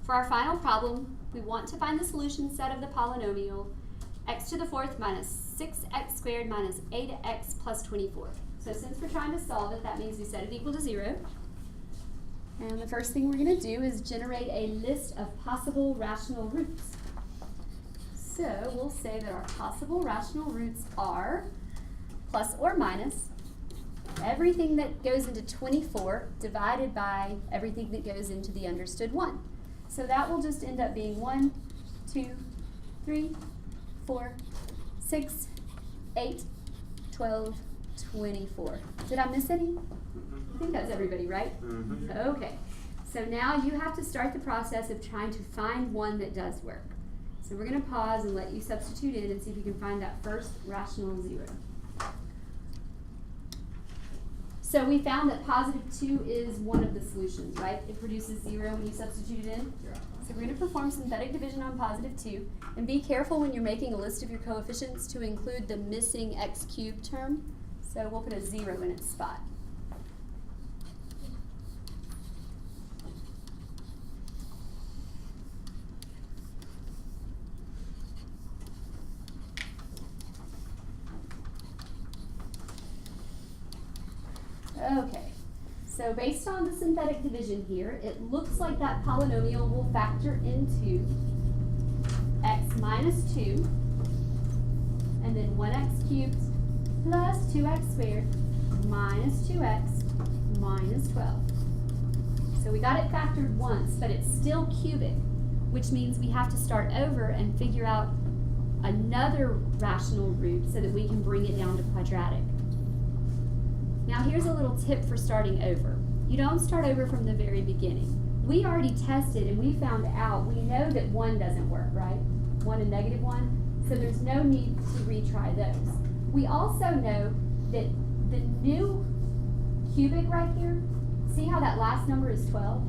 For our final problem, we want to find the solution set of the polynomial x to the fourth minus 6x squared minus 8x plus 24. So since we're trying to solve it, that means we set it equal to 0. And the first thing we're going to do is generate a list of possible rational roots. So we'll say that our possible rational roots are plus or minus everything that goes into 24 divided by everything that goes into the understood 1. So that will just end up being 1, 2, 3, 4, 6, 8, 12, 24. Did I miss any? I think that's everybody, right? Mm-hmm. Okay. So now you have to start the process of trying to find one that does work. So we're going to pause and let you substitute in and see if you can find that first rational 0. So we found that positive 2 is one of the solutions, right? It produces 0 when you substitute it in. Yeah. So we're going to perform synthetic division on positive 2. And be careful when you're making a list of your coefficients to include the missing x cubed term. So we'll put a 0 in its spot. Okay, so based on the synthetic division here, it looks like that polynomial will factor into x minus 2, and then 1x cubed plus 2x squared minus 2x minus 12. So we got it factored once, but it's still cubic, which means we have to start over and figure out another rational root so that we can bring it down to quadratic. Now here's a little tip for starting over. You don't start over from the very beginning. We already tested and we found out, we know that 1 doesn't work, right? 1 and negative 1, so there's no need to retry those. We also know that the new cubic right here, see how that last number is 12?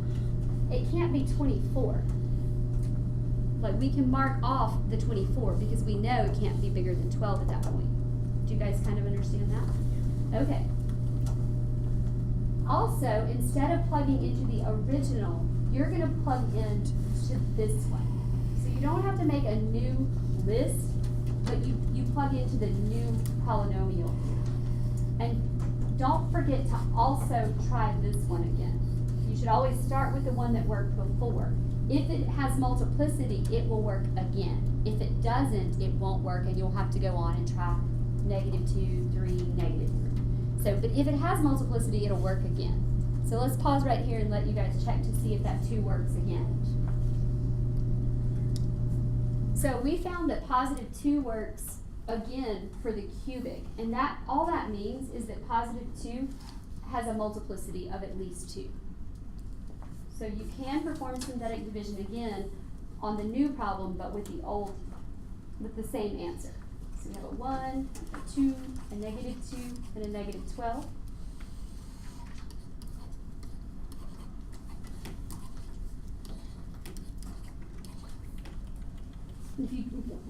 It can't be 24. Like we can mark off the 24 because we know it can't be bigger than 12 at that point. Do you guys kind of understand that? Okay. Also, instead of plugging into the original, you're going to plug into this one. So you don't have to make a new list, but you plug into the new polynomial here. And don't forget to also try this one again. You should always start with the one that worked before. If it has multiplicity, it will work again. If it doesn't, it won't work, and you'll have to go on and try negative 2, 3, negative 3. So, but if it has multiplicity, it'll work again. So let's pause right here and let you guys check to see if that 2 works again. So we found that positive 2 works again for the cubic, and that all that means is that positive 2 has a multiplicity of at least 2. So you can perform synthetic division again on the new problem, but with the same answer. So we have a 1, a 2, a negative 2, and a negative 12. If you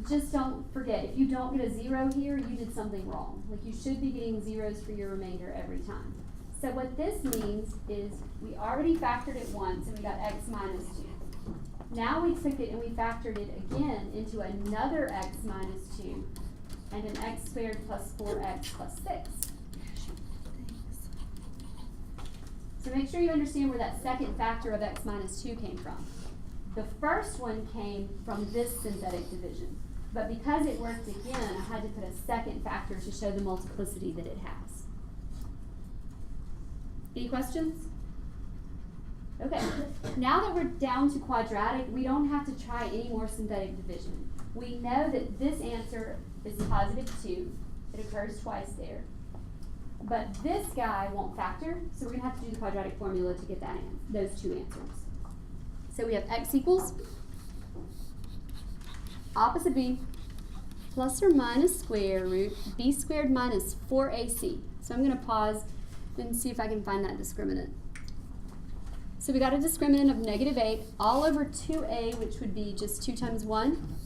just don't forget, if you don't get a 0 here, you did something wrong. Like you should be getting zeros for your remainder every time. So what this means is we already factored it once and we got x minus 2. Now we took it and we factored it again into another x minus 2 and an x squared plus 4x plus 6. So make sure you understand where that second factor of x minus 2 came from. The first one came from this synthetic division, but because it worked again, I had to put a second factor to show the multiplicity that it has. Any questions? Okay, now that we're down to quadratic, we don't have to try any more synthetic division. We know that this answer is positive 2. It occurs twice there. But this guy won't factor, so we're going to have to do the quadratic formula to get that those 2 answers. So we have x equals opposite b plus or minus square root b squared minus 4ac. So I'm going to pause and see if I can find that discriminant. So we got a discriminant of negative 8 all over 2a, which would be just 2 times 1.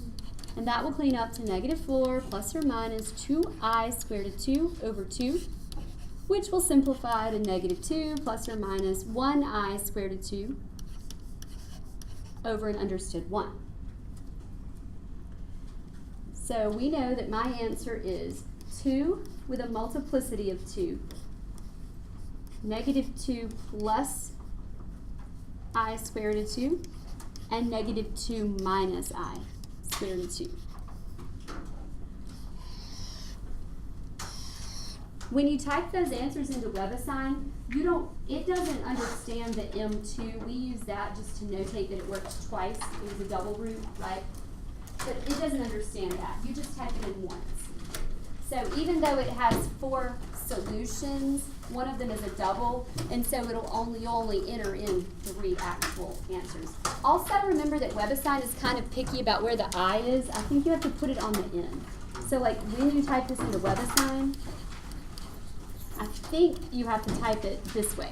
And that will clean up to negative 4 plus or minus 2i squared of 2 over 2, which will simplify to negative 2 plus or minus 1i squared of 2. over an understood 1. So we know that my answer is 2 with a multiplicity of 2, negative 2 plus I square root of 2, and negative 2 minus I square root of 2. When you type those answers into WebAssign, it doesn't understand the M2. We use that just to notate that it worked twice. It was a double root, right? But it doesn't understand that. You just type it in once. So even though it has 4 solutions, one of them is a double, and so you'll only enter in 3 actual answers. Also remember that WebAssign is kind of picky about where the I is. I think you have to put it on the end. So like when you type this into WebAssign, I think you have to type it this way.